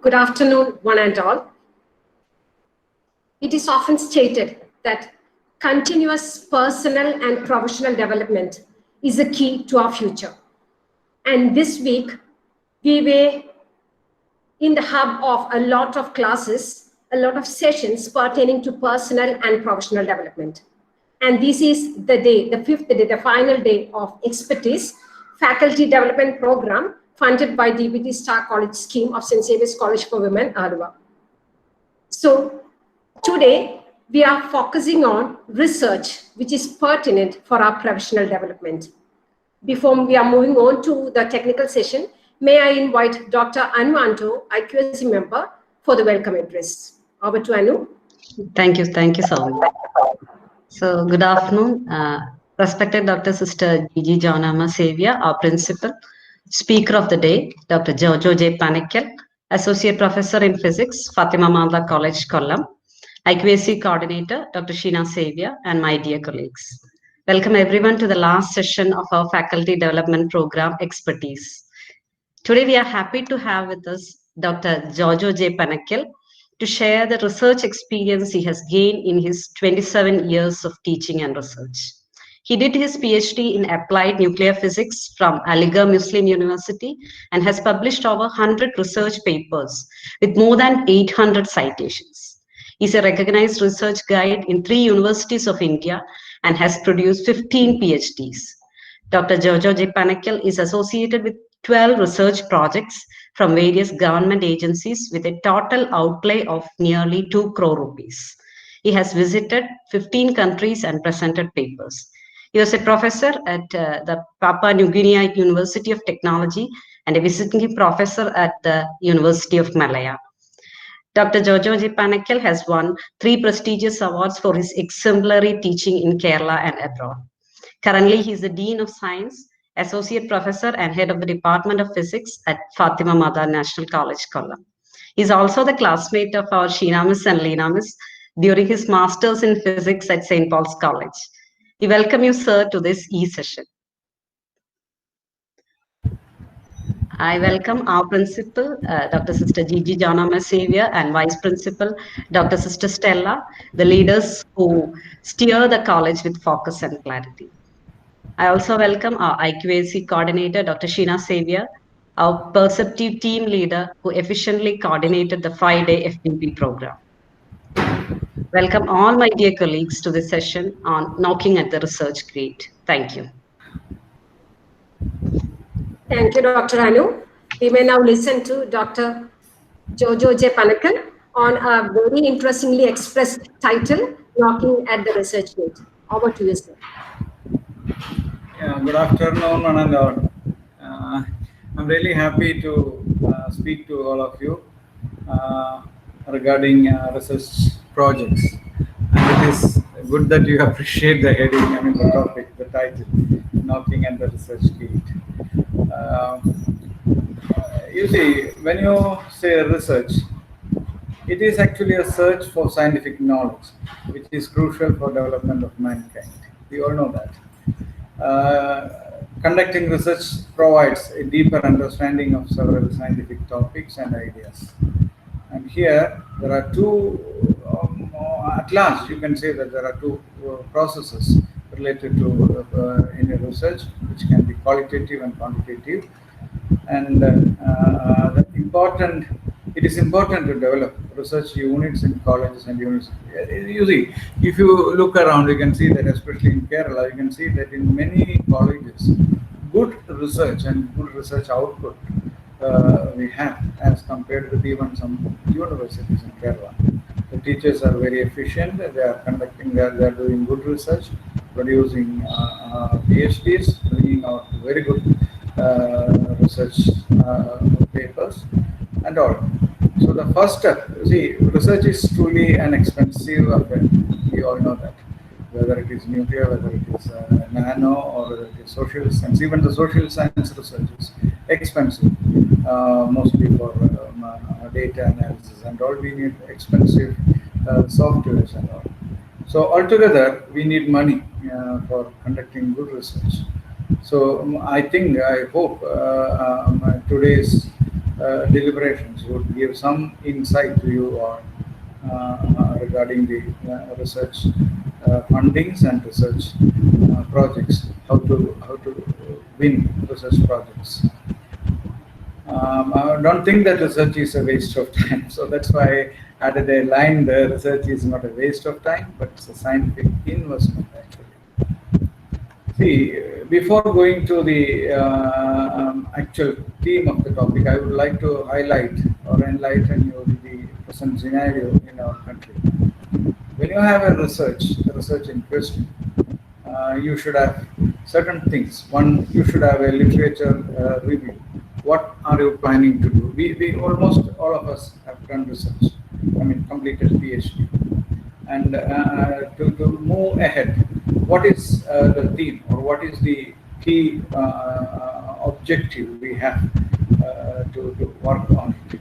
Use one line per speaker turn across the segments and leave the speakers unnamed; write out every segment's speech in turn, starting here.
Good afternoon, one and all. It is often stated that continuous personal and professional development is the key to our future. And this week, we were in the hub of a lot of classes, a lot of sessions pertaining to personal and professional development. And this is the day, the fifth day, the final day of EXPERTEASE Faculty Development Program funded by DBT Star College Scheme of St. Xavier's College for Women, Aduva. So today, we are focusing on research, which is pertinent for our professional development. Before we are moving on to the technical session, may I invite Dr. Anu Anto, IQAC member, for the welcome address. Over to Anu.
Thank you so much. So good afternoon, respected Dr. Sister Gigi Janama Xavier, our principal. Speaker of the day, Dr. Jojo J. Panackal, Associate Professor in Physics, Fatima Manda College, Kollam, IQAC Coordinator, Dr. Sheena Xavier, and my dear colleagues. Welcome everyone to the last session of our Faculty Development Program, Expertise. Today we are happy to have with us Dr. Jojo J. Panackal to share the research experience he has gained in his 27 years of teaching and research. He did his PhD in Applied Nuclear Physics from Aligarh Muslim University and has published over 100 research papers with more than 800 citations. He is a recognized research guide in 3 universities of India and has produced 15 PhDs. Dr. Jojo J. Panackal is associated with 12 research projects from various government agencies with a total outlay of nearly 2 crore rupees. He has visited 15 countries and presented papers. He was a professor at the Papua New Guinea University of Technology and a visiting professor at the University of Malaya. Dr. Jojo J. Panackal has won 3 prestigious awards for his exemplary teaching in Kerala and abroad. Currently, he is the Dean of Science, Associate Professor and Head of the Department of Physics at Fatima Mada National College, Kollam. He is also the classmate of our Sheena Miss and Leena Miss during his Masters in Physics at St. Paul's College. We welcome you, sir, to this e-session. I welcome our principal, Dr. Sister Gigi Janama Xavier, and Vice Principal, Dr. Sister Stella, the leaders who steer the college with focus and clarity. I also welcome our IQAC coordinator, Dr. Sheena Xavier, our perceptive team leader who efficiently coordinated the 5-day FDP program. Welcome all my dear colleagues to this session on knocking at the research gate. Thank you.
Thank you, Dr. Anu. We may now listen to Dr. Jojo J. Panackal on a very interestingly expressed title, Knocking at the Research Gate. Over to you, sir.
Yeah, good afternoon, one and all. I'm really happy to speak to all of you regarding research projects. And it is good that you appreciate the heading, the topic, the title, Knocking at the Research Gate. You see, when you say research, it is actually a search for scientific knowledge, which is crucial for development of mankind. We all know that. Conducting research provides a deeper understanding of several scientific topics and ideas. And here, there are 2, at last you can say that there are 2 processes related to any research, which can be qualitative and quantitative. And it is important to develop research units in colleges and universities. You see, if you look around, you can see that, especially in Kerala, you can see that in many colleges, good research and good research output we have as compared with even some universities in Kerala. The teachers are very efficient. They are doing good research, producing PhDs, bringing out very good research papers and all. So the first step, see, research is truly an expensive affair. We all know that. Whether it is nuclear, whether it is nano, or whether it is social science. Even the social science research is expensive, mostly for data analysis and all. We need expensive softwares and all. So altogether, we need money for conducting good research. So I hope today's deliberations would give some insight to you on regarding the research fundings and research projects, how to win research projects. I don't think that research is a waste of time, so that's why I added a line there. Research is not a waste of time, but it's a scientific investment actually. See, before going to the actual theme of the topic, I would like to highlight or enlighten you with the present scenario in our country. When you have a research in question, you should have certain things. One, you should have a literature review. What are you planning to do? We almost all of us have done research. I mean, completed PhD. And to move ahead, what is the theme or what is the key objective we have to work on it?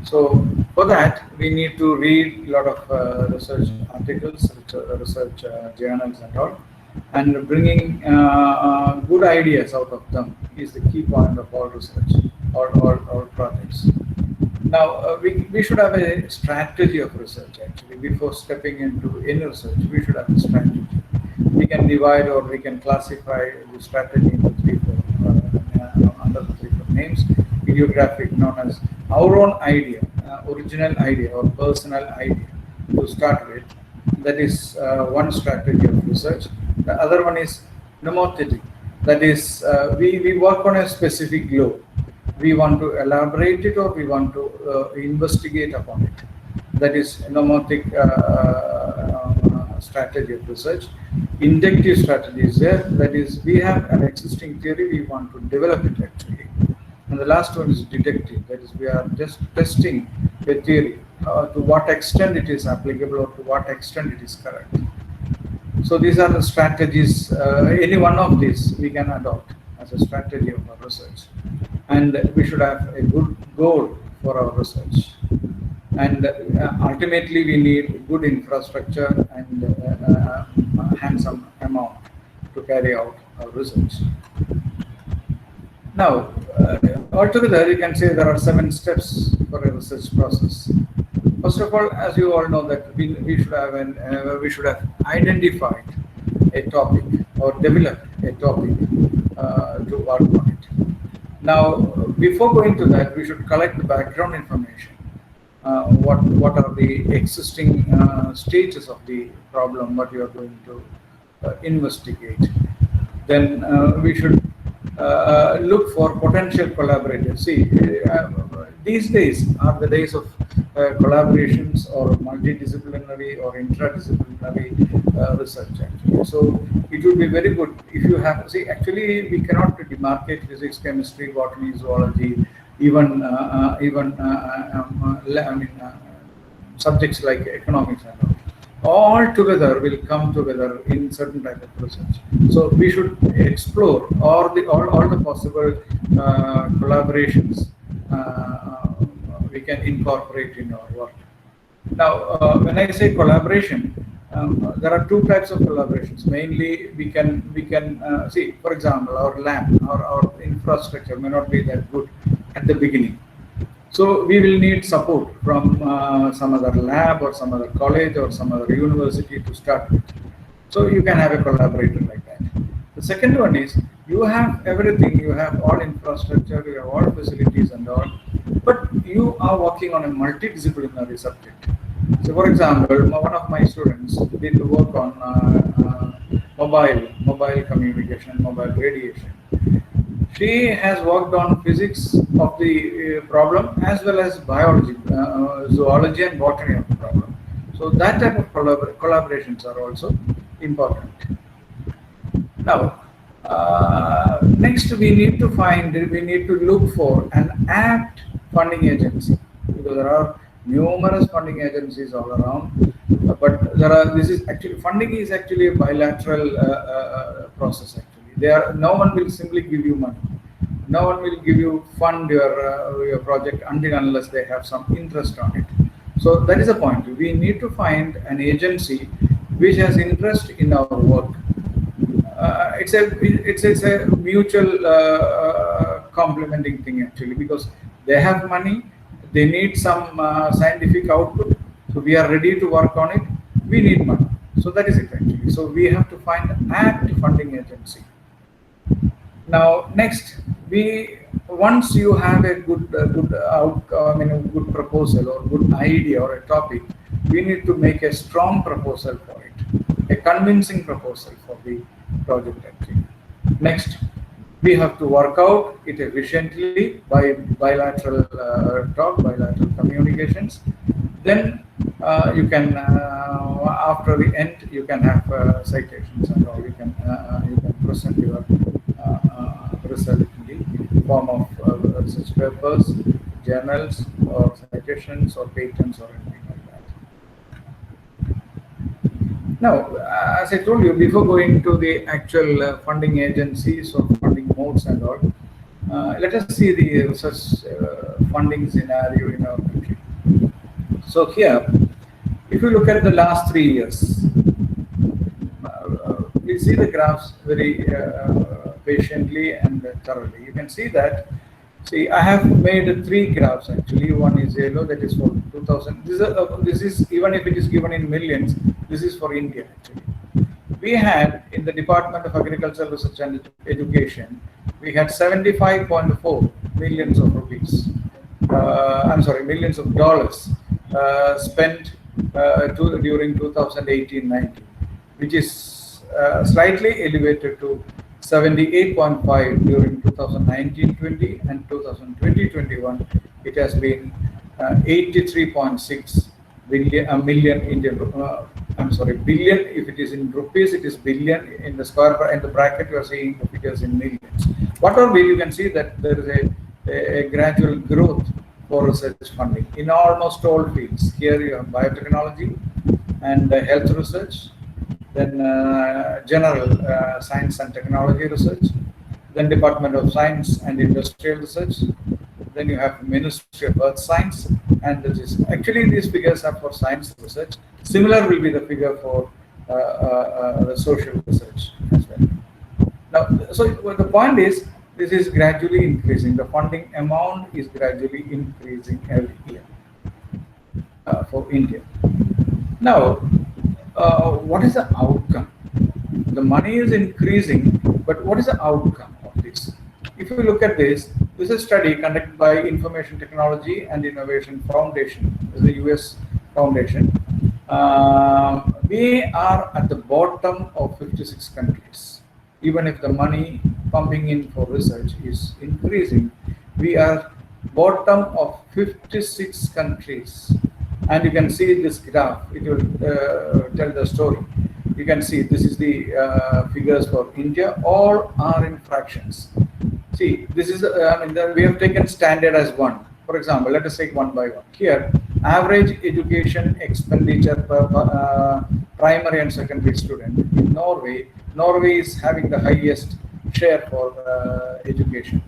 So for that, we need to read a lot of research articles, research journals and all. And bringing good ideas out of them is the key point of all research or projects. Now, we should have a strategy of research actually. Before stepping into any research, we should have a strategy. We can divide or we can classify the strategy into under the three names. Ideographic, known as our own idea, original idea or personal idea to start with. That is one strategy of research. The other one is mnemothetic. That is, we work on a specific law. We want to elaborate it or we want to investigate upon it. That is mnemothetic strategy of research. Inductive strategy is there. That is, we have an existing theory, we want to develop it actually. And the last one is deductive. That is, we are just testing a theory to what extent it is applicable or to what extent it is correct. So these are the strategies. Any one of these we can adopt as a strategy of our research. And we should have a good goal for our research. And ultimately, we need good infrastructure and handsome amount to carry out our research. Now, altogether, you can say there are 7 steps for a research process. First of all, as you all know, that we should have identified a topic or developed a topic to work on it. Now, before going to that, we should collect the background information. What are the existing stages of the problem, what you are going to investigate. Then we should look for potential collaborators. See, these days are the days of collaborations or multidisciplinary or interdisciplinary research actually. So it would be very good if you have, see, actually we cannot demarcate physics, chemistry, botany, zoology, even subjects like economics and all together will come together in certain type of research. So we should explore all the possible collaborations we can incorporate in our work. Now, when I say collaboration, there are 2 types of collaborations. Mainly, we can see, for example, our lab, our infrastructure may not be that good at the beginning. So we will need support from some other lab or some other college or some other university to start with. So you can have a collaborator like that. The second one is, you have everything, you have all infrastructure, you have all facilities and all, but you are working on a multidisciplinary subject. So for example, one of my students did work on mobile communication, mobile radiation. She has worked on physics of the problem as well as biology, zoology and botany of the problem. So that type of collaborations are also important. Now, next we need to look for an apt funding agency, because there are numerous funding agencies all around, but funding is actually a bilateral process actually. No one will simply give you money. No one will fund your project unless they have some interest on it. So that is the point. We need to find an agency which has interest in our work. It's a mutual complementing thing actually, because They have money, they need some scientific output, so we are ready to work on it. We need money. So that is it actually. So we have to find an apt funding agency. Now, next, once you have a good outcome, a good proposal or good idea or a topic, we need to make a strong proposal for it, a convincing proposal for the project actually. Next, we have to work out it efficiently by bilateral talk, bilateral communications. Then you can, after the end, you can have citations and all. You can present your result in the form of research papers, journals, or citations, or patents, or anything like that. Now, as I told you, before going to the actual funding agencies or funding modes and all, let us see the research funding scenario in our country. So here, if you look at the last 3 years, we see the graphs very patiently and thoroughly. You can see that. See, I have made 3 graphs actually. One is yellow, that is for 2000. This is even if it is given in millions. This is for India actually. We had in the Department of Agricultural Research and Education, we had 75.4 millions of rupees. Millions of dollars spent during 2018-19, which is slightly elevated to 78.5 during 2019-20 and 2020-21. It has been 83.6 million Indian. Billion. If it is in rupees, it is billion. In the square in the bracket, you are seeing the figures in millions. Whatever way, you can see that there is a gradual growth for research funding in almost all fields. Here you have biotechnology and health research, then general science and technology research, then Department of Science and Industrial Research, then you have Ministry of Earth Science, and this is actually these figures are for science research. Similar will be the figure for the social research as well. Now, so the point is, this is gradually increasing. The funding amount is gradually increasing every year for India. Now, what is the outcome? The money is increasing, but what is the outcome of this? If you look at this, this is a study conducted by Information Technology and Innovation Foundation. This is a US foundation. We are at the bottom of 56 countries. Even if the money pumping in for research is increasing, we are bottom of 56 countries. And you can see this graph, it will tell the story. You can see this is the figures for India, all are in fractions. See, this is, we have taken standard as 1. For example, let us take 1 by 1. Here, average education expenditure per primary and secondary student in Norway. Norway is having the highest share for education.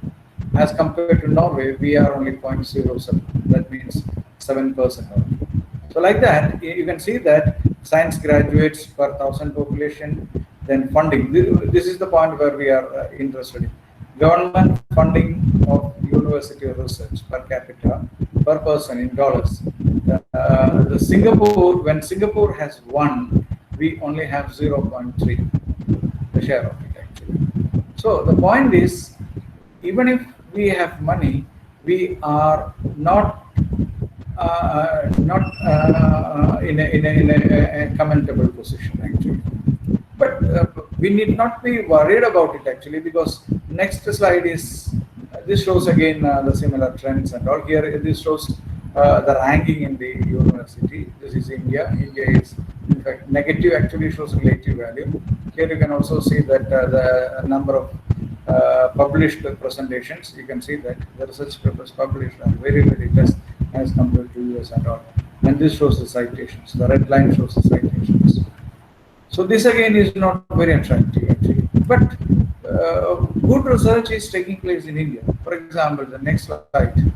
As compared to Norway, we are only 0.07. That means 7%. So like that, you can see that science graduates per 1,000 population, then funding. This is the point where we are interested in. Government funding of university research per capita, per person in dollars. The Singapore, when Singapore has 1, we only have 0.3, the share of it actually. So the point is, even if we have money, we are not in a commendable position actually. But we need not be worried about it actually, because next slide is, this shows again the similar trends and all. Here this shows the ranking in the university. This is India. India is in fact negative, actually shows relative value. Here you can also see that the number of published presentations. You can see that the research papers published are very, very less as compared to US and all. And this shows the citations. The red line shows the citations. So this again is not very attractive actually. But good research is taking place in India. For example, the next slide,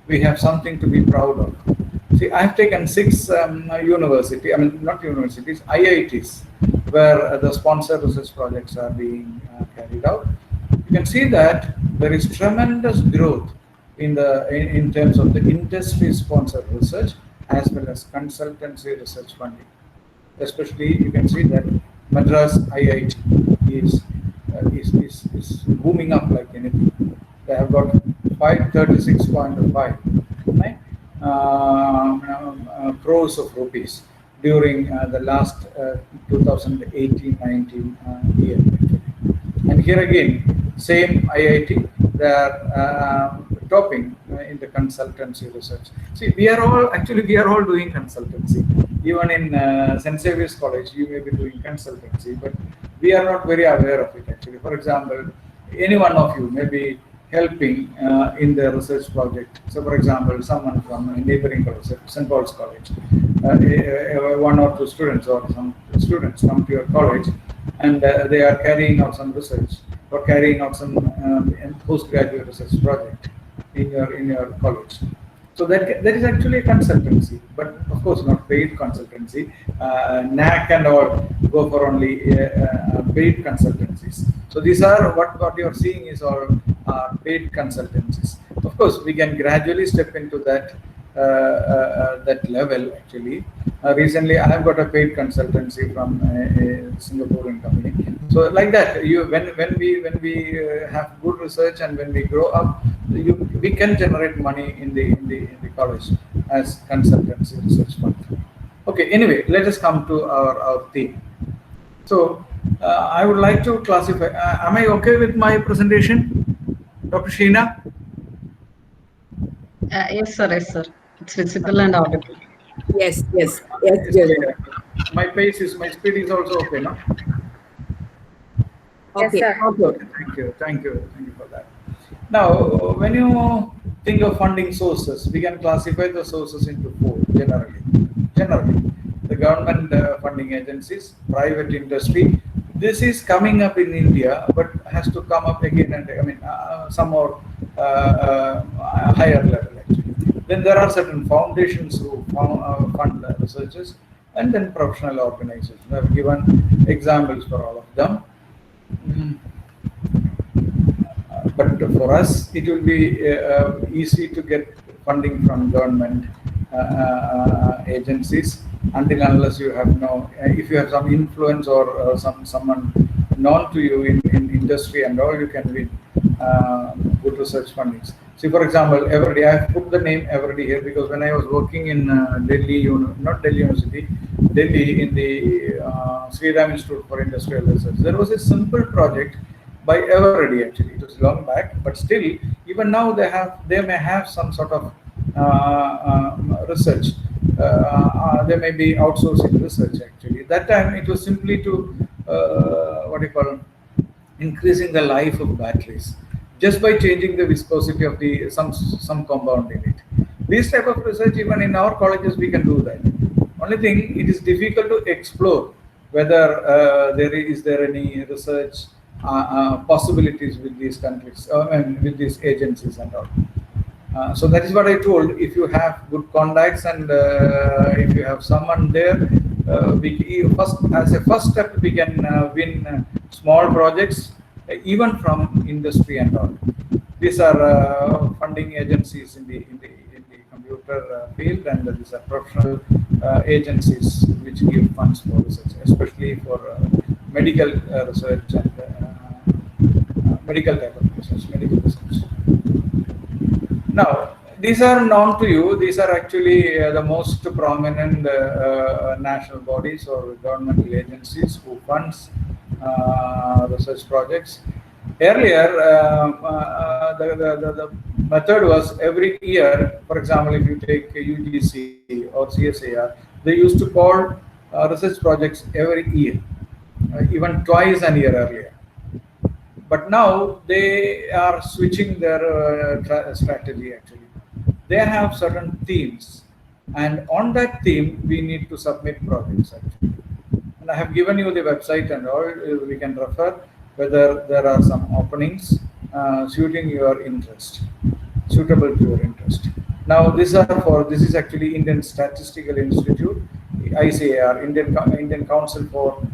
we have something to be proud of. See, I have taken 6 universities, not universities, IITs, where the sponsored research projects are being carried out. You can see that there is tremendous growth in terms of the industry-sponsored research as well as consultancy research funding. Especially, you can see that Madras IIT is booming up like anything. They have got 536.5 right, crores of rupees during the last 2018-19 year. And here again, same IIT, they are topping in the consultancy research. See, we are all doing consultancy. Even in St. Xavier's College, you may be doing consultancy, but we are not very aware of it actually. For example, any one of you may be helping in the research project. So, for example, someone from a neighboring college, St. Paul's College, one or two students or some students come to your college, and they are carrying out some research or carrying out some postgraduate research project in your college. So that is actually a consultancy, but of course not paid consultancy. NAC and all go for only paid consultancies. So these are what you are seeing is all paid consultancies. Of course, we can gradually step into that that level actually. Recently, I have got a paid consultancy from a Singaporean company. So like that, when we have good research and when we grow up, we can generate money in the college as consultancy research fund. Okay. Anyway, let us come to our theme. So I would like to classify. Am I okay with my presentation, Dr. Sheena?
Yes, sir. Yes, sir. It's visible and audible.
Yes.
My speed is also okay, no?
Okay.
Yes, sir.
Thank you for that. Now, when you think of funding sources, we can classify the sources into four generally. The government funding agencies, private industry. This is coming up in India, but has to come up again and some more higher level actually. Then there are certain foundations who fund researchers, and then professional organizations. I have given examples for all of them. But for us, it will be easy to get funding from government agencies until unless you have if you have some influence or someone known to you in industry and all, you can win good research fundings. See, for example, Everdy, I have put the name Everdy here because when I was working in Delhi in the Sri Ram Institute for Industrial Research, there was a simple project by Everdy actually. It was long back, but still, even now they may have some sort of research. They may be outsourcing research actually. That time it was simply to increasing the life of batteries just by changing the viscosity of the some compound in it. This type of research, even in our colleges, we can do that. Only thing, it is difficult to explore whether there is any research possibilities with these countries and with these agencies and all. So that is what I told. If you have good contacts and if you have someone there, as a first step, we can win small projects, even from industry and all. These are funding agencies in the computer field, and these are professional agencies which give funds for research, especially for medical research and medical type of research, Now, these are known to you. These are actually the most prominent national bodies or governmental agencies who funds research projects. Earlier, the method was every year. For example, if you take UGC or CSIR, they used to call research projects every year, even twice a year earlier. But now they are switching their strategy actually. They have certain themes, and on that theme we need to submit projects actually. And I have given you the website and all. We can refer whether there are some openings suitable to your interest. Now this is actually Indian Statistical Institute, ICAR, Indian Council for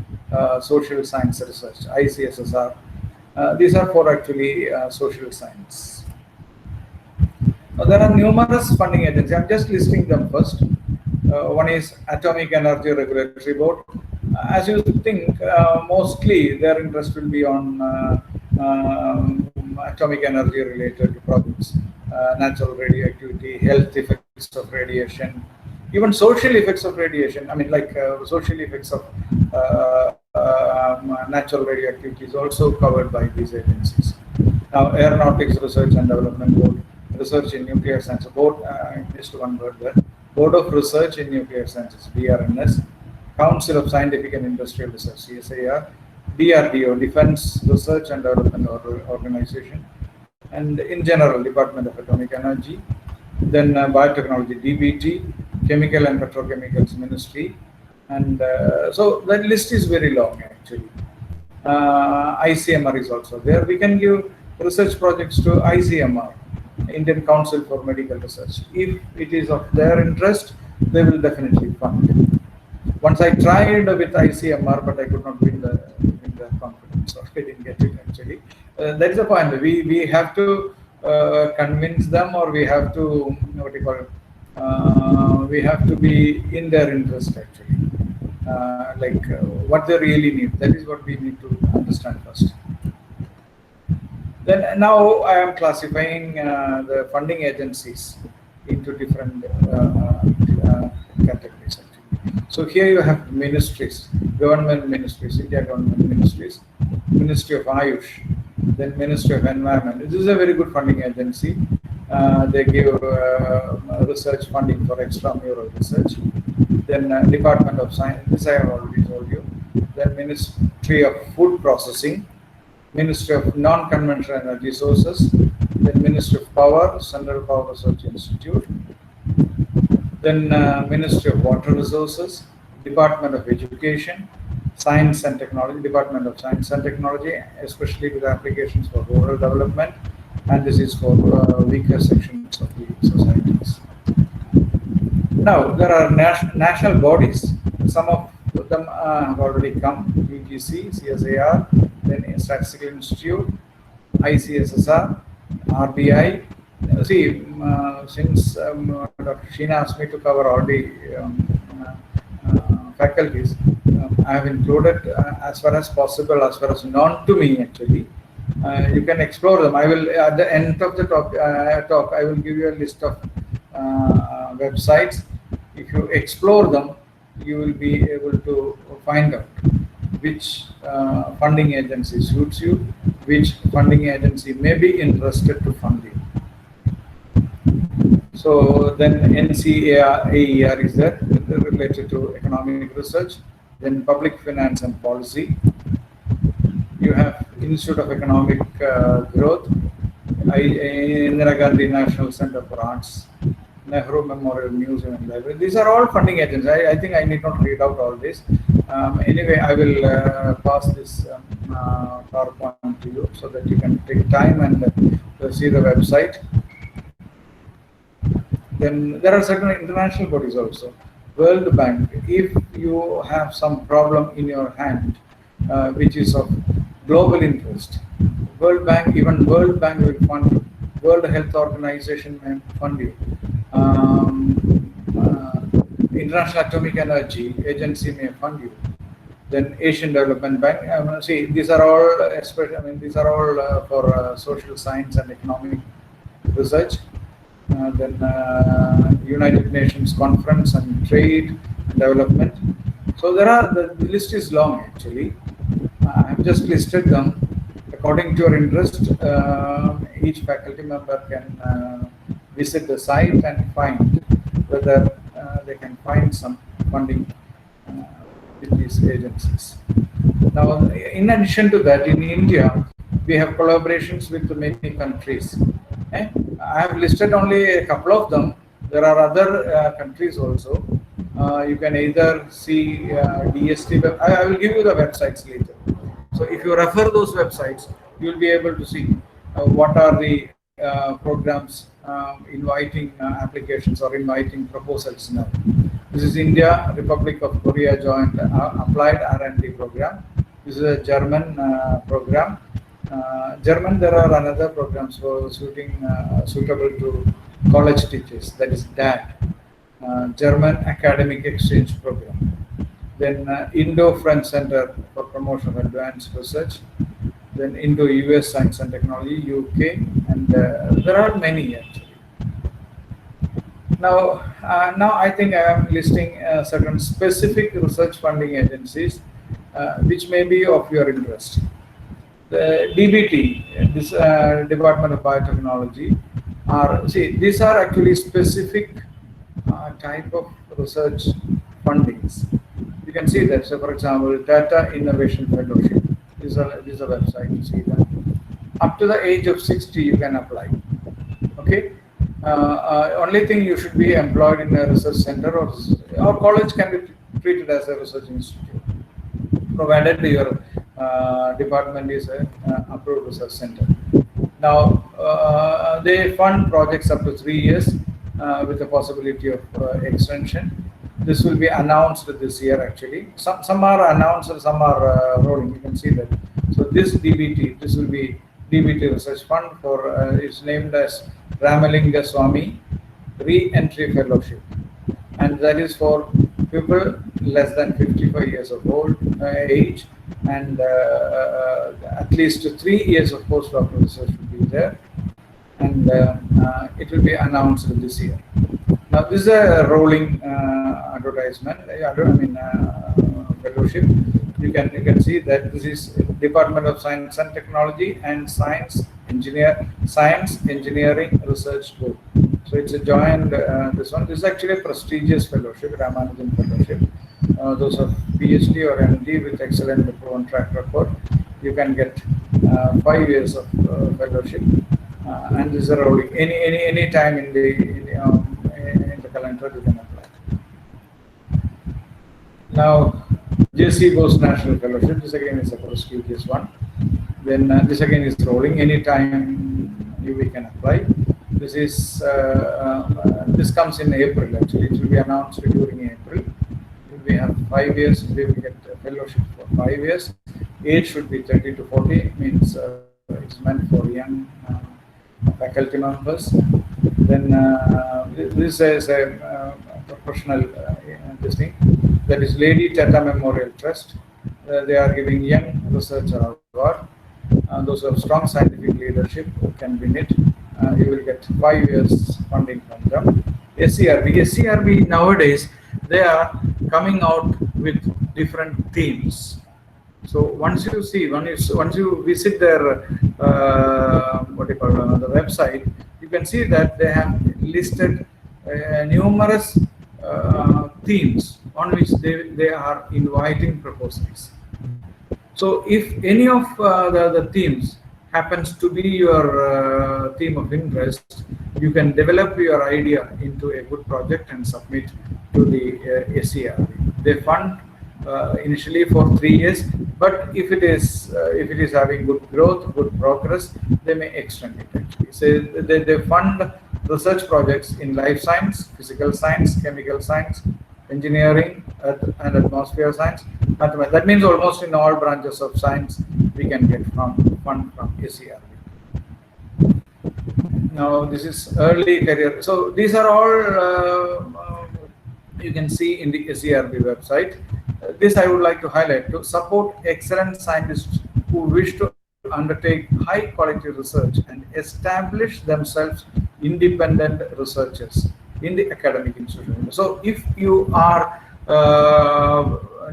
Social Science Research, ICSSR. These are for actually social science. There are numerous funding agencies. I'm just listing them first. One is Atomic Energy Regulatory Board. As you think, mostly their interest will be on atomic energy related projects, natural radioactivity, health effects of radiation, even social effects of radiation. I mean, like social effects of natural radioactivity is also covered by these agencies. Now, Aeronautics Research and Development Board, Research in Nuclear Science Board, I missed one word there. Board of Research in Nuclear Sciences, BRNS, Council of Scientific and Industrial Research, CSIR, DRDO, Defense Research and Development Organization, and in general, Department of Atomic Energy, then Biotechnology, DBT, Chemical and Petrochemicals Ministry, and so that list is very long actually. ICMR is also there. We can give research projects to ICMR, Indian Council for Medical Research. If it is of their interest, they will definitely fund it. Once I tried with ICMR, but I could not win the confidence, or I didn't get it actually. That is the point. We have to convince them, or we have to, what do you call it? We have to be in their interest actually. What they really need. That is what we need to understand first. Then now I am classifying the funding agencies into different categories. So here you have ministries, government ministries, India government ministries, Ministry of Ayush, then Ministry of Environment. This is a very good funding agency. They give research funding for extramural research. Then Department of Science, this I have already told you. Then Ministry of Food Processing, Ministry of Non-Conventional Energy Sources, then Ministry of Power, Central Power Research Institute, then Ministry of Water Resources, Department of Education, Science and Technology, Department of Science and Technology, especially with applications for rural development, and this is for weaker sections of the societies. Now, there are national bodies. Some of them have already come, UGC, CSIR, then Statistical Institute, ICSSR, RBI. See, since Dr. Sheena asked me to cover all the faculties, I have included as far as possible, as far as known to me actually. You can explore them. I will, at the end of the talk, I will give you a list of websites. If you explore them, you will be able to find out which funding agency suits you, which funding agency may be interested to fund you. So then NCAER is there, related to economic research, then public finance and policy. You have Institute of Economic Growth, Indira Gandhi National Center for Arts, Nehru Memorial Museum and Library. These are all funding agencies. I think I need not read out all this. Anyway, I will pass this PowerPoint to you so that you can take time and see the website. Then there are certain international bodies also. World Bank, if you have some problem in your hand, which is of global interest, World Bank, even World Bank will fund you. World Health Organization may fund you. International Atomic Energy Agency may fund you. Then Asian Development Bank. See, these are all, these are all for social science and economic research. Then United Nations Conference on Trade and Development. So there are, the list is long actually. I have just listed them. According to your interest, each faculty member can visit the site and find whether they can find some funding with these agencies. Now, in addition to that, in India, we have collaborations with many countries. I have listed only a couple of them. There are other countries also. You can either see DST. I will give you the websites later. So if you refer those websites, you will be able to see what are the programs inviting applications or inviting proposals now. This is India, Republic of Korea Joint Applied R&D Program. This is a German program. German, there are another programs for suitable to college teachers, that is DAD, German Academic Exchange Program. Then Indo-French Center for Promotion of Advanced Research. Then Indo-US Science and Technology, UK, and there are many actually. Now I think I am listing certain specific research funding agencies which may be of your interest. The DBT, this Department of Biotechnology, these are actually specific type of research fundings. You can see that. So, for example, Data Innovation Fellowship. This is a website. You see that. Up to the age of 60, you can apply. Okay. Only thing, you should be employed in a research center, or college can be treated as a research institute, provided your department is an approved research center. Now, they fund projects up to 3 years with the possibility of extension. This will be announced this year actually. Some are announced and some are rolling. You can see that. So this DBT, this will be DBT Research Fund for, it's named as Ramalinga Swamy Re-Entry Fellowship. And that is for people less than 55 years of age, and at least 3 years of postdoctoral research will be there. And it will be announced this year. Now this is a rolling advertisement. Fellowship. You can see that this is Department of Science and Technology and Science Engineering Research Group. So it's a joint. This is actually a prestigious fellowship, Ramanujan Fellowship. Those of PhD or MD with excellent proven track record, you can get 5 years of fellowship. And this is a rolling. Any time in the calendar you can apply. Now, JC Bose National Fellowship. This again is a prestigious one. Then this again is rolling. Any time we can apply. This is this comes in April actually. It will be announced during April. We have 5 years. We will get a fellowship for 5 years. Age should be 30 to 40. Means it's meant for young faculty members. Then this is a professional this thing. That is Lady Tata Memorial Trust. They are giving young researcher award. Those who have strong scientific leadership can win it. You will get 5 years funding from them. SCRB nowadays they are coming out with different themes. So once you see, once you visit their the website, you can see that they have listed numerous themes on which they are inviting proposals. So if any of the themes happens to be your theme of interest, you can develop your idea into a good project and submit to the SCRB. They fund initially for 3 years, but if it is having good growth, good progress, they may extend it actually. So they fund research projects in life science, physical science, chemical science, engineering, earth and atmosphere science, mathematics. That means almost in all branches of science we can get fund from SCRB. Now this is early career. So these are all you can see in the SCRB website. This I would like to highlight to support excellent scientists who wish to undertake high quality research and establish themselves independent researchers in the academic institution. So if you are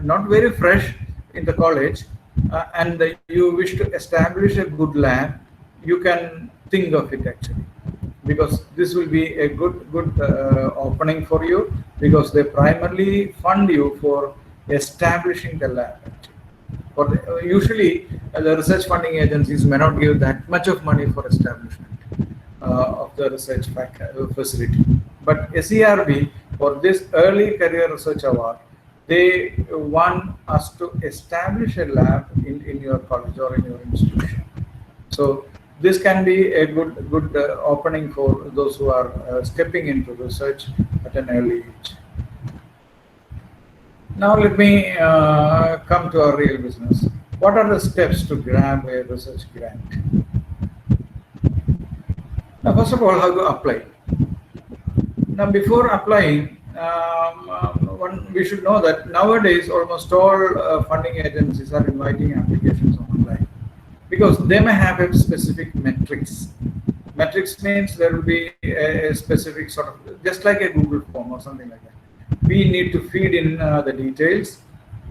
not very fresh in the college and you wish to establish a good lab, you can think of it actually, because this will be a good opening for you, because they primarily fund you for establishing the lab. Usually the research funding agencies may not give that much of money for establishment of the research facility. But SCRB, for this early career research award, they want us to establish a lab in your college or in your institution. So this can be a good opening for those who are stepping into research at an early age. Now let me come to our real business. What are the steps to grab a research grant? Now, first of all, how to apply. Now, before applying, we should know that nowadays almost all funding agencies are inviting applications online because they may have a specific metrics. Metrics means there will be a specific sort of, just like a Google form or something like that. We need to feed in the details.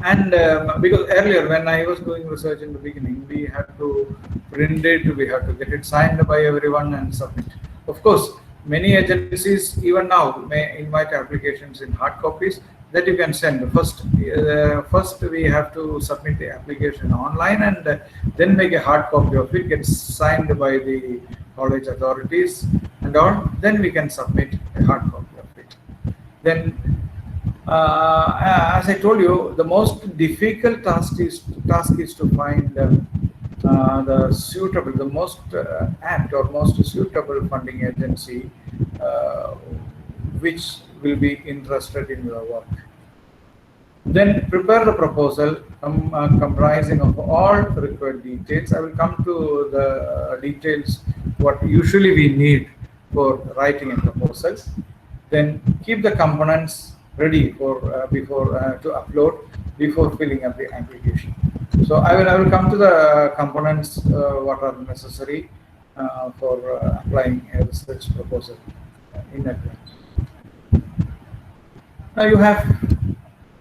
And because earlier when I was doing research in the beginning, we had to print it, we had to get it signed by everyone and submit. Of course, many agencies even now may invite applications in hard copies that you can send. First we have to submit the application online and then make a hard copy of it, gets signed by the college authorities and all. Then we can submit a hard copy of it. Then, as I told you, the most difficult task is to find the suitable, the most apt or most suitable funding agency which will be interested in your work. Then prepare the proposal comprising of all required details. I will come to the details what usually we need for writing a proposal. Then keep the components ready for to upload before filling up the application. So I will come to the components what are necessary for applying a research proposal in advance. Now you have,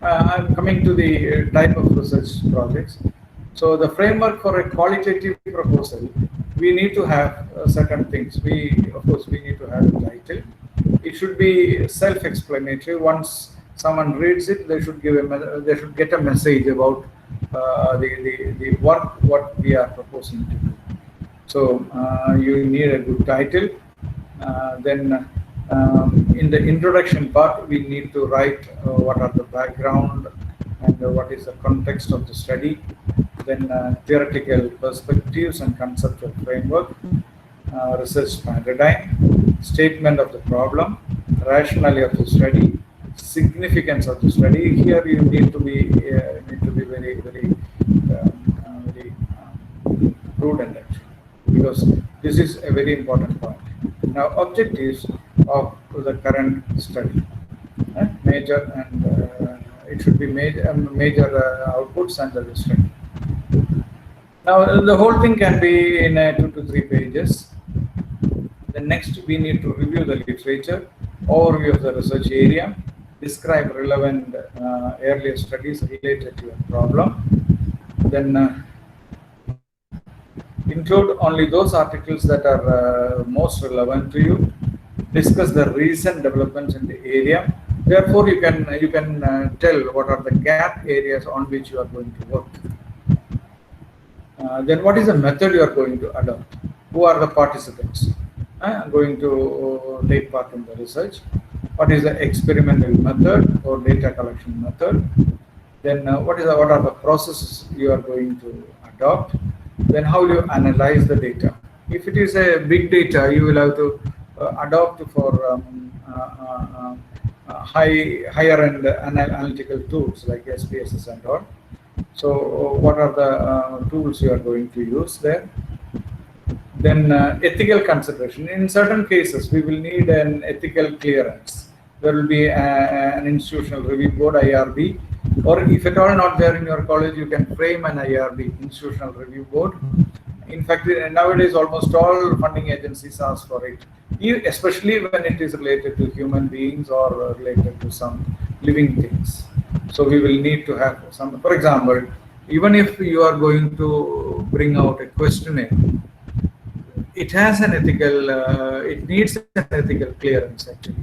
I'm coming to the type of research projects. So the framework for a qualitative proposal, we need to have certain things. Of course, we need to have a title. It should be self-explanatory. Once someone reads it, they should get a message about the work what we are proposing to do. So you need a good title. Then in the introduction part, we need to write what are the background and what is the context of the study. Then theoretical perspectives and conceptual framework, research paradigm, statement of the problem, rationale of the study, significance of the study. Here you need to be very prudent actually, because this is a very important point. Now, objectives of the current study, major and it should be major outputs under the study. Now, the whole thing can be in 2 to 3 pages. Then next, we need to review the literature, overview of the research area, describe relevant earlier studies related to a problem. Then include only those articles that are most relevant to you. Discuss the recent developments in the area. Therefore, you can tell what are the gap areas on which you are going to work. Then what is the method you are going to adopt? Who are the participants going to take part in the research? What is the experimental method or data collection method? Then what are the processes you are going to adopt? Then how will you analyze the data? If it is a big data, you will have to adopt for higher end analytical tools like SPSS and all. So what are the tools you are going to use there? Then ethical consideration. In certain cases, we will need an ethical clearance. There will be an institutional review board, IRB, or if at all not there in your college, you can frame an IRB, institutional review board. In fact, nowadays almost all funding agencies ask for it, especially when it is related to human beings or related to some living things. So we will need to have some, for example, even if you are going to bring out a questionnaire, it has an ethical, it needs an ethical clearance actually.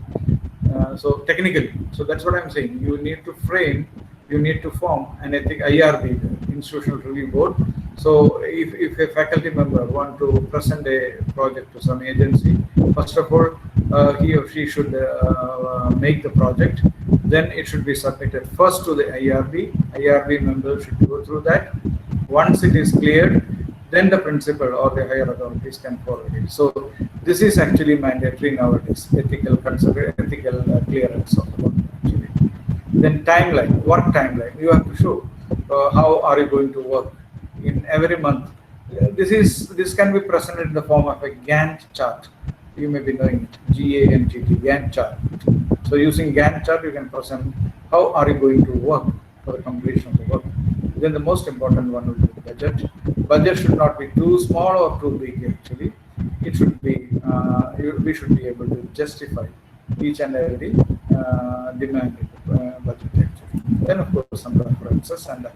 So technically, so that's what I'm saying. You need to frame, you need to form an IRB, institutional review board. So if a faculty member want to present a project to some agency, first of all, he or she should make the project. Then it should be submitted first to the IRB. IRB member should go through that. Once it is cleared, then the principal or the higher authorities can forward it. So this is actually mandatory nowadays, ethical clearance of the work actually. Then timeline, work timeline. You have to show how are you going to work in every month. This can be presented in the form of a Gantt chart. You may be knowing it, G-A-N-T-T, Gantt chart. So using Gantt chart, you can present how are you going to work for the completion of the work. Then the most important one will be the budget. Budget should not be too small or too big actually. It should be, we should be able to justify each and every demanded budget actually. Then of course some references and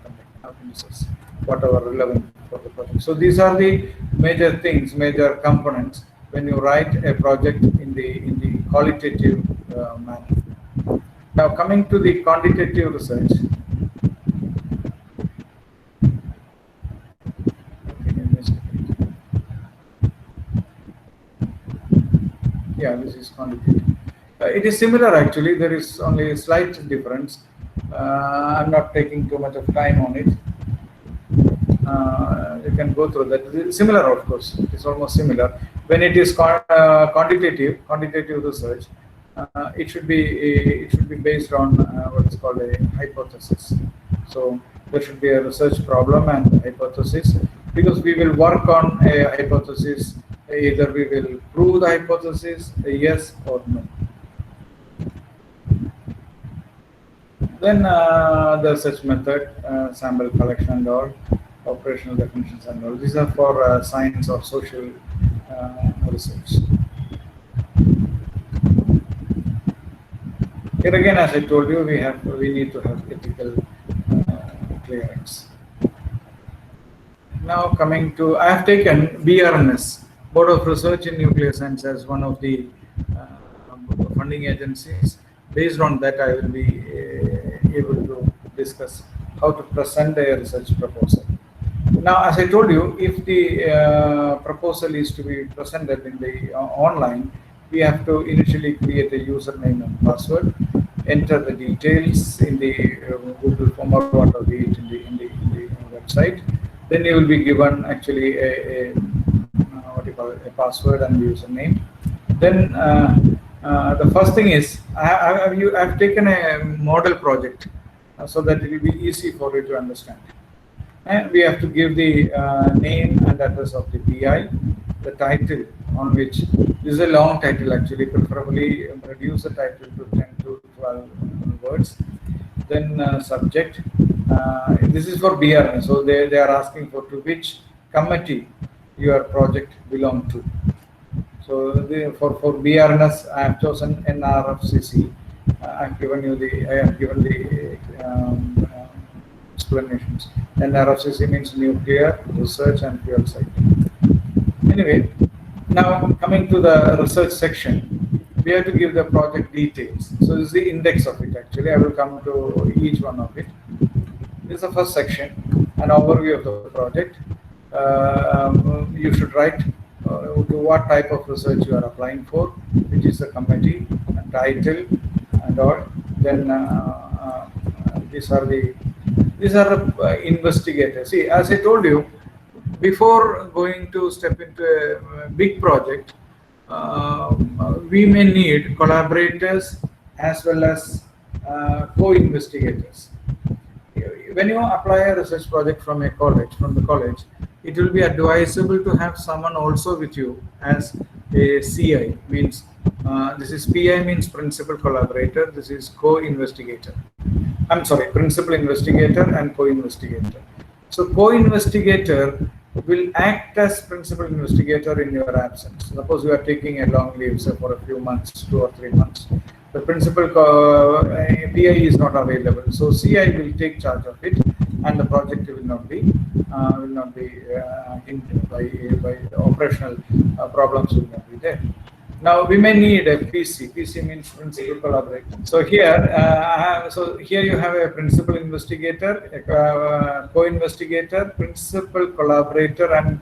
appendices, whatever relevant for the project. So these are the major things, major components when you write a project in the qualitative manner. Now coming to the quantitative research. Yeah, this is quantitative. It is similar actually. There is only a slight difference. I'm not taking too much of time on it. You can go through that. It's similar, of course. It is almost similar. When it is quantitative research, it should be based on what is called a hypothesis. So there should be a research problem and hypothesis, because we will work on a hypothesis. Either we will prove the hypothesis, a yes or no. Then the search method, sample collection and all, operational definitions and all. These are for science or social research. Here again, as I told you, we need to have ethical clearance. Now coming to, I have taken BRNS, Board of Research in Nuclear Science, as one of the funding agencies. Based on that, I will be able to discuss how to present a research proposal. Now, as I told you, if the proposal is to be presented in the online, we have to initially create a username and password, enter the details in the Google form or whatever be it in the website. Then you will be given actually a what you call it, a password and username. Then the first thing is I've taken a model project so that it will be easy for you to understand. And we have to give the name and address of the PI, the title on which, this is a long title actually, preferably reduce the title to 10 to 12 words. Then subject, this is for BRN, so they are asking for to which committee your project belong to. So for BRNS, I have chosen NRFCC. I have given the explanations. NRFCC means Nuclear Research and Fuel Cycle. Anyway, now coming to the research section, we have to give the project details. So this is the index of it actually. I will come to each one of it. This is the first section, an overview of the project. You should write to what type of research you are applying for, which is the committee, and title, and all. Then these are the investigators. See, as I told you, before going to step into a big project, we may need collaborators as well as co-investigators. When you apply a research project from the college, it will be advisable to have someone also with you as a CI, means this is PI means principal collaborator, this is co-investigator. I'm sorry, principal investigator and co-investigator. So co-investigator will act as principal investigator in your absence. Suppose you are taking a long leave, say for a few months, 2 or 3 months. The principal PI is not available, so CI will take charge of it, and the project will not be hindered by operational problems will not be there. Now we may need a PC. PC means principal collaborator. So here, you have a principal investigator, a co-investigator, principal collaborator, and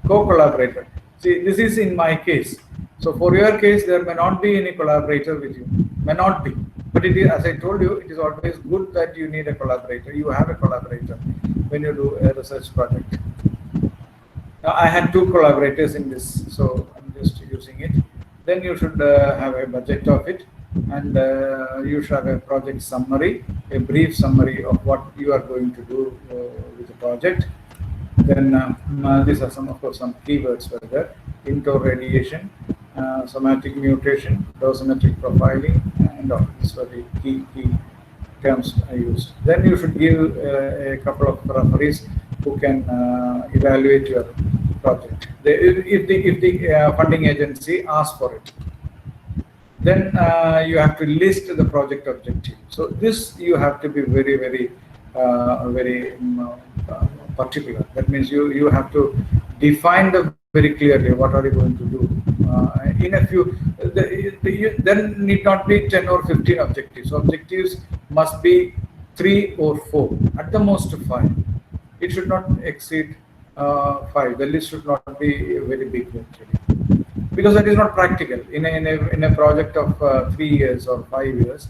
co-collaborator. See, this is in my case. So for your case, there may not be any collaborator with you. May not be. But it is, as I told you, it is always good that you need a collaborator. You have a collaborator when you do a research project. Now I had 2 collaborators in this, so I'm just using it. Then you should have a budget of it, and you should have a project summary, a brief summary of what you are going to do with the project. Then these are some, of course, some keywords for that: intro, radiation, somatic mutation, dosimetric profiling, and all. These were the key terms I used. Then you should give a couple of referees who can evaluate your project. If the funding agency asks for it, then you have to list the project objective. So this you have to be very particular. That means you have to define them very clearly. What are you going to do? In a few, then need not be 10 or 15 objectives. Objectives must be 3 or 4, at the most 5. It should not exceed 5. The list should not be very big actually, because that is not practical. In a project of 3 years or 5 years,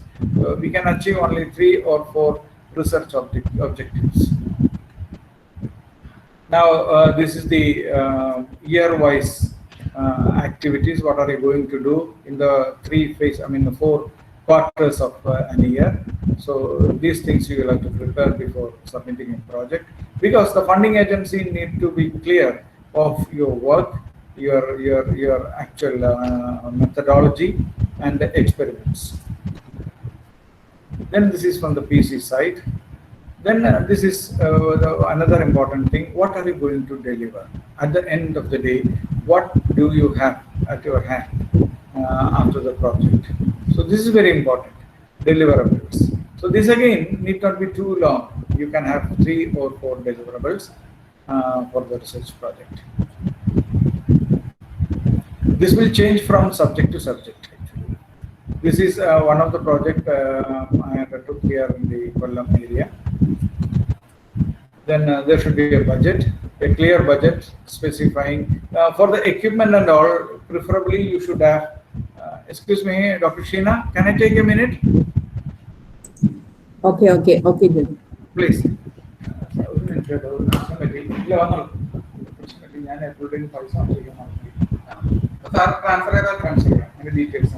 we can achieve only 3 or 4 research objectives. Now this is the year-wise activities. What are you going to do in the 4 quarters of an year? So these things you will have to prepare before submitting a project, because the funding agency need to be clear of your work, your actual methodology and the experiments. Then this is from the PC side. Then this is another important thing. What are you going to deliver? At the end of the day, what do you have at your hand after the project? So this is very important. Deliverables. So this again need not be too long. You can have 3 or 4 deliverables for the research project. This will change from subject to subject. Actually, this is one of the project I undertook here in the Kollam area. Then there should be a budget, a clear budget specifying for the equipment and all. Preferably, you should have. Excuse me, Dr. Sheena, can I take a minute?
Okay, Jojo.
Please. Details.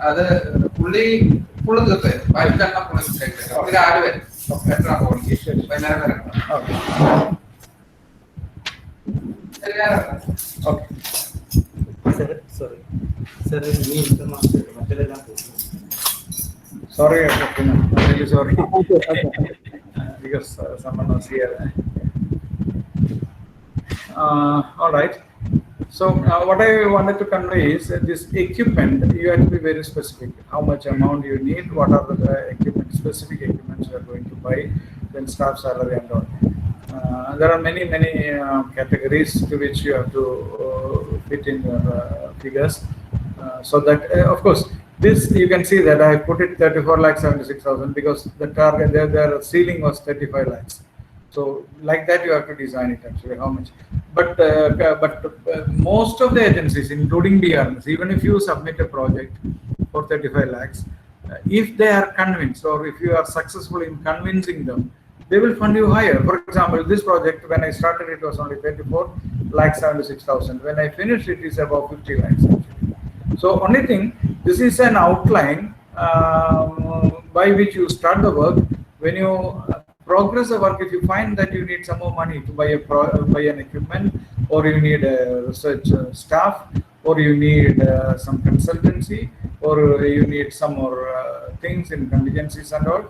അത് പുള്ളി full തീർത്തേ വൈകിട്ടെണ്ണം പുള്ളി രാവിലെ വരും എത്ര വൈകുന്നേരം വരെ
Sorry, I'm really sorry. Because someone was here. All right. So what I wanted to convey is this equipment, you have to be very specific. How much amount you need, what are the specific equipments you are going to buy, then staff salary and all. There are many categories to which you have to fit in your figures. So that, of course, this you can see that I put it 34,76,000 because the target, their ceiling was 35 lakhs. So like that you have to design it actually, how much. But most of the agencies, including DRMs, even if you submit a project for 35 lakhs, if they are convinced or if you are successful in convincing them, they will fund you higher. For example, this project, when I started, it was only 24,76,000. When I finished, it is about 50 lakhs actually. So only thing, this is an outline by which you start the work. When you progress the work, if you find that you need some more money to buy an equipment, or you need a research staff, or you need some consultancy, or you need some more things in contingencies and all,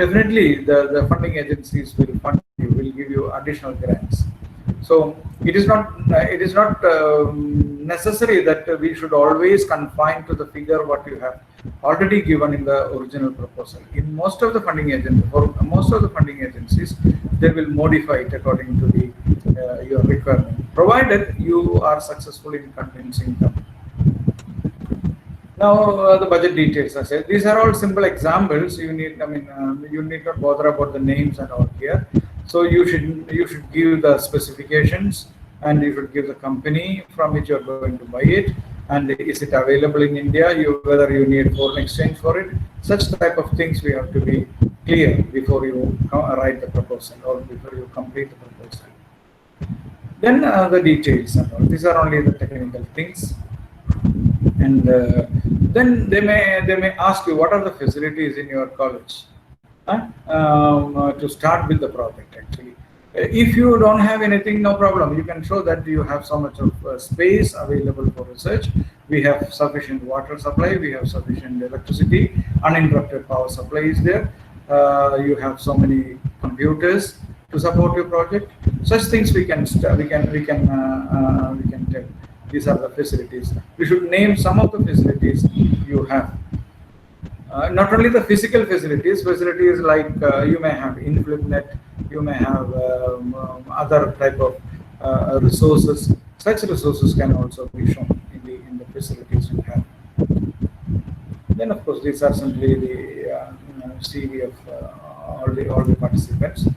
definitely the funding agencies will fund you, will give you additional grants. So it is not necessary that we should always confine to the figure what you have already given in the original proposal. In most of the funding agencies, they will modify it according to the your requirement, provided you are successful in convincing them. Now the budget details. I said these are all simple examples. You need not bother about the names and all here. So you should give the specifications, and you should give the company from which you are going to buy it, and is it available in India, whether you need foreign exchange for it. Such type of things we have to be clear before you write the proposal or before you complete the proposal. Then the details and all. These are only the technical things. And then they may ask you, what are the facilities in your college to start with the project actually. If you don't have anything, no problem. You can show that you have so much of space available for research. We have sufficient water supply. We have sufficient electricity. Uninterrupted power supply is there. You have so many computers to support your project. Such things we can tell. These are the facilities. We should name some of the facilities you have. Not only the physical facilities like you may have InflipNet, you may have other type of resources. Such resources can also be shown in the facilities you have. Then, of course, these are simply the CV of all the participants,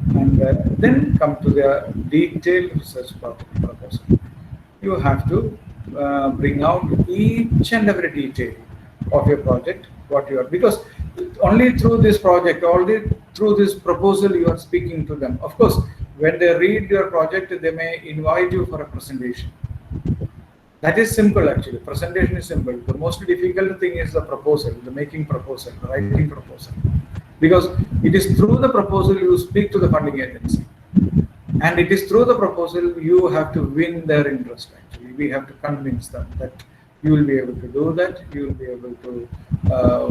and then come to the detailed research proposal. You have to bring out each and every detail of your project, what you are, because only through this project, through this proposal, you are speaking to them. Of course, when they read your project, they may invite you for a presentation. That is simple, actually. Presentation is simple. The most difficult thing is the proposal, the making proposal, the writing proposal, because it is through the proposal you speak to the funding agency, and it is through the proposal you have to win their interest. Actually, we have to convince them that you will be able to do that. You will be able to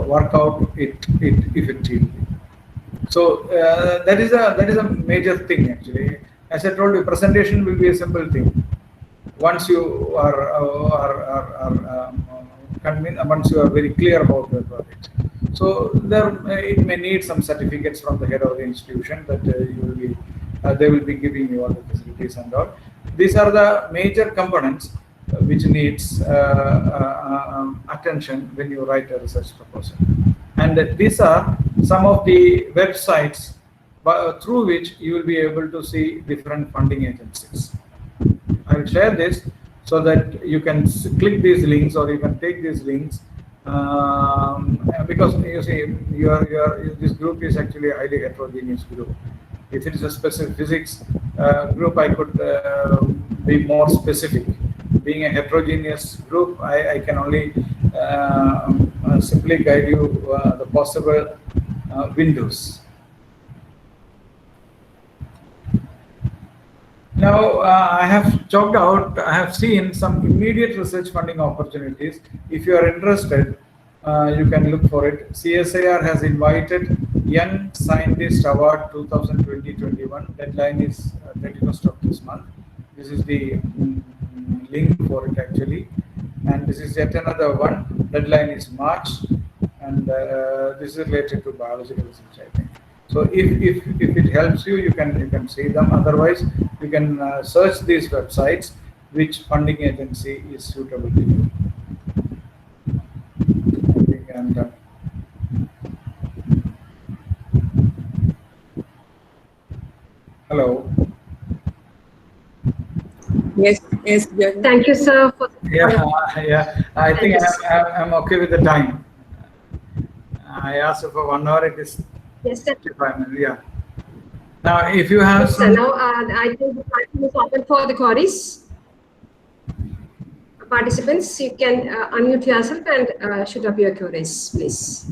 work out it effectively. So that is a major thing, actually. As I told you, presentation will be a simple thing. Once you are convinced, once you are very clear about the project. So it may need some certificates from the head of the institution that they will be giving you all the facilities and all. These are the major components which needs attention when you write a research proposal. And these are some of the websites through which you will be able to see different funding agencies. I will share this so that you can click these links, or you can take these links, because you see this group is actually a highly heterogeneous group. If it is a specific physics group, I could be more specific. Being a heterogeneous group, I can only simply guide you the possible windows. Now, I have chalked out, I have seen some immediate research funding opportunities. If you are interested, you can look for it. CSIR has invited Young Scientist Award 2020-21. Deadline is 31st of this month. This is the link for it, actually. And this is yet another one. Deadline is March. And this is related to biological research, I think. So if it helps you, you can see them. Otherwise, you can search these websites, which funding agency is suitable to you. And hello.
Yes, Jojo.
Thank you, sir.
Yeah. I think I'm okay with the time. I asked for 1 hour. It is.
Yes, sir.
55 minutes. Yeah. Now, if you have
Yes,
some.
sir. Now, I think the platform is open for the queries. Participants, you can unmute yourself and shoot up your queries, please.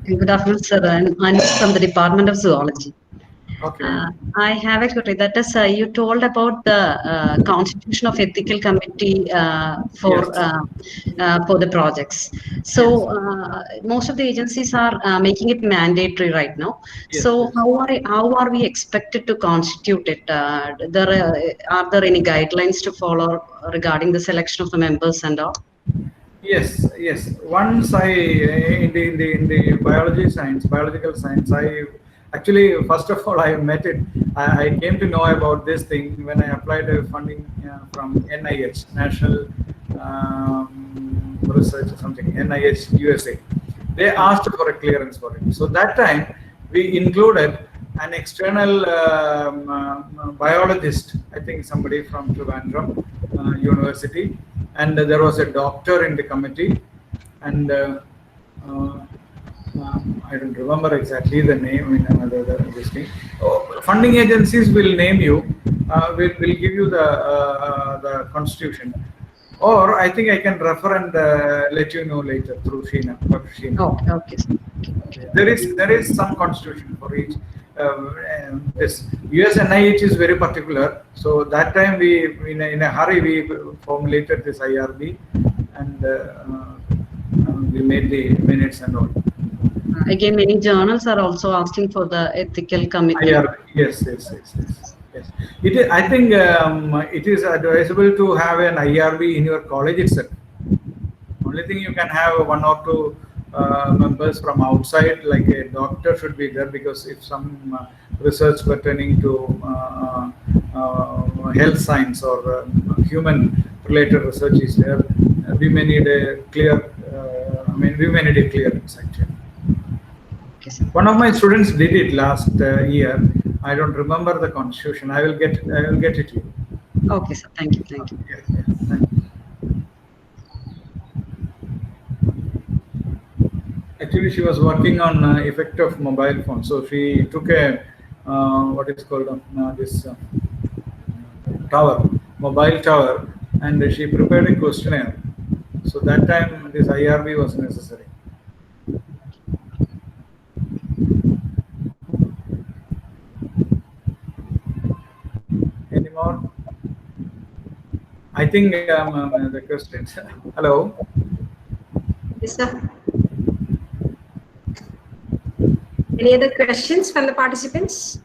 Good afternoon, sir. I'm from the Department of Zoology.
Okay.
I have a query. That is, you told about the constitution of ethical committee for the projects. So most of the agencies are making it mandatory right now.
Yes,
so
yes.
how are we expected to constitute it? Are there any guidelines to follow regarding the selection of the members and all?
Yes. Once in the biological science, I actually, first of all, I met it. I came to know about this thing when I applied funding from NIH, National Research or something, NIH USA. They asked for a clearance for it. So that time we included an external biologist, I think somebody from Trivandrum University, and there was a doctor in the committee, and I don't remember exactly the name. This thing. Funding agencies will name you, will give you the constitution. Or I think I can refer and let you know later through Sheena, Dr. Sheena.
Okay, okay, sir. Okay.
There is some constitution for each. And this US NIH is very particular. So that time we in a hurry we formulated this IRB, and we made the minutes and all.
Again, many journals are also asking for the ethical committee.
IRB, yes. It is, I think it is advisable to have an IRB in your college itself. Only thing you can have one or two members from outside, like a doctor should be there, because if some research pertaining to health science or human related research is there, we may need a clear, we may need a clearance actually.
Okay, sir.
One of my students did it last year. I don't remember the constitution. I will get it to you.
Okay, sir. Thank you. Thank you.
Yeah, thank you. Actually, she was working on effect of mobile phone. So she took a what is called this tower, mobile tower, and she prepared a questionnaire. So that time this IRB was necessary. Any more? I think the questions. Hello.
Yes, sir. Any other questions from the participants?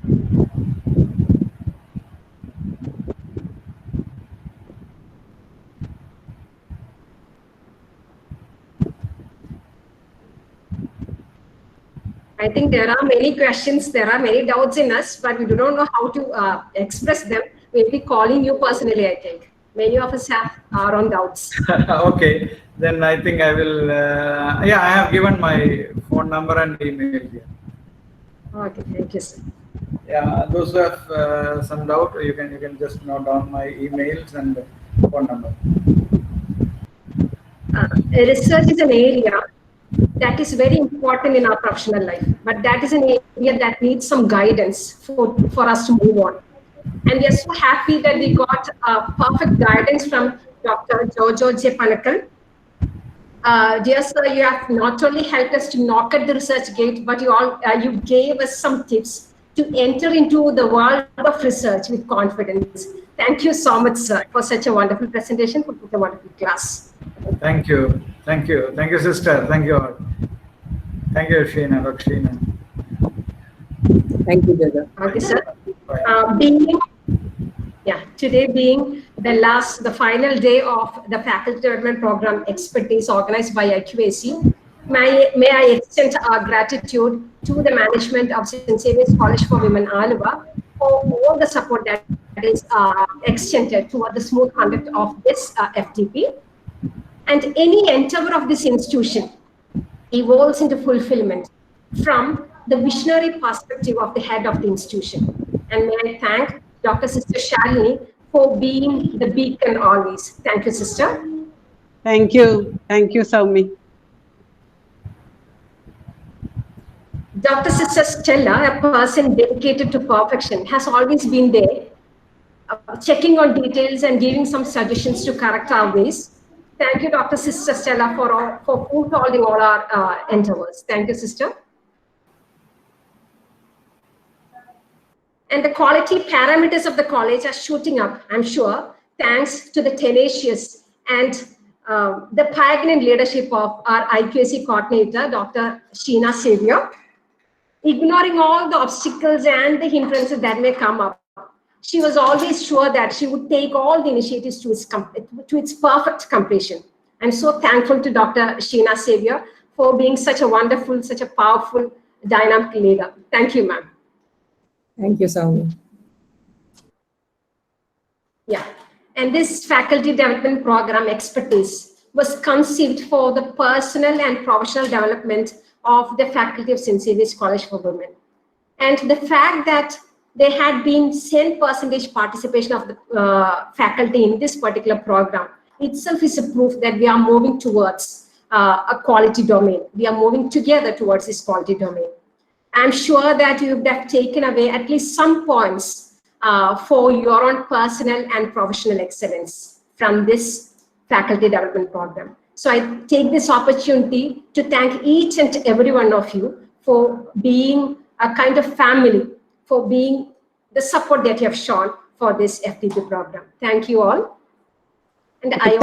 I think there are many questions, there are many doubts in us, but we do not know how to express them. We'll be calling you personally, I think. Many of us have our own doubts.
Okay, then I think I will, yeah, I have given my phone number and email here.
Okay, thank you, sir.
Yeah, those who have some doubt, you can just note down my emails and phone number.
Research is an area that is very important in our professional life, but that is an area that needs some guidance for us to move on. And we are so happy that we got perfect guidance from Dr. Jojo J. Panackal. Dear sir, you have not only helped us to knock at the research gate, but you gave us some tips to enter into the world of research with confidence. Thank you so much, sir, for such a wonderful presentation, for such a wonderful class.
Thank you, sister. Thank you all. Thank you, Sheena, Dr. Sheena.
Thank you, Jojo.
Okay, sir. Today being the final day of the Faculty Development Program Expertise organized by IQAC, may I extend our gratitude to the management of St. Saviour's College for Women, Aluva, for all the support that is extended toward the smooth conduct of this FTP. And any endeavor of this institution evolves into fulfillment from the visionary perspective of the head of the institution. And may I thank Dr. Sister Shalini for being the beacon always. Thank you, sister.
Thank you, Saumi.
Dr. Sister Stella, a person dedicated to perfection, has always been there, checking on details and giving some suggestions to correct our ways. Thank you, Dr. Sister Stella, for foreholding all our endeavors. Thank you, sister. And the quality parameters of the college are shooting up, I'm sure, thanks to the tenacious and the pioneering leadership of our IQAC coordinator, Dr. Sheena Xavier. Ignoring all the obstacles and the hindrances that may come up, she was always sure that she would take all the initiatives to its perfect completion. I'm so thankful to Dr. Sheena Xavier for being such a wonderful, such a powerful, dynamic leader. Thank you, ma'am.
Thank you, Saumi.
Yeah, and this faculty development program expertise was conceived for the personal and professional development of the faculty of St. Saviour's College for Women. And the fact that there had been 10% participation of the faculty in this particular program itself is a proof that we are moving towards a quality domain. We are moving together towards this quality domain. I'm sure that you would have taken away at least some points for your own personal and professional excellence from this faculty development program. So I take this opportunity to thank each and every one of you for being a kind of family, for being the support that you have shown for this FTP program. Thank you all. And I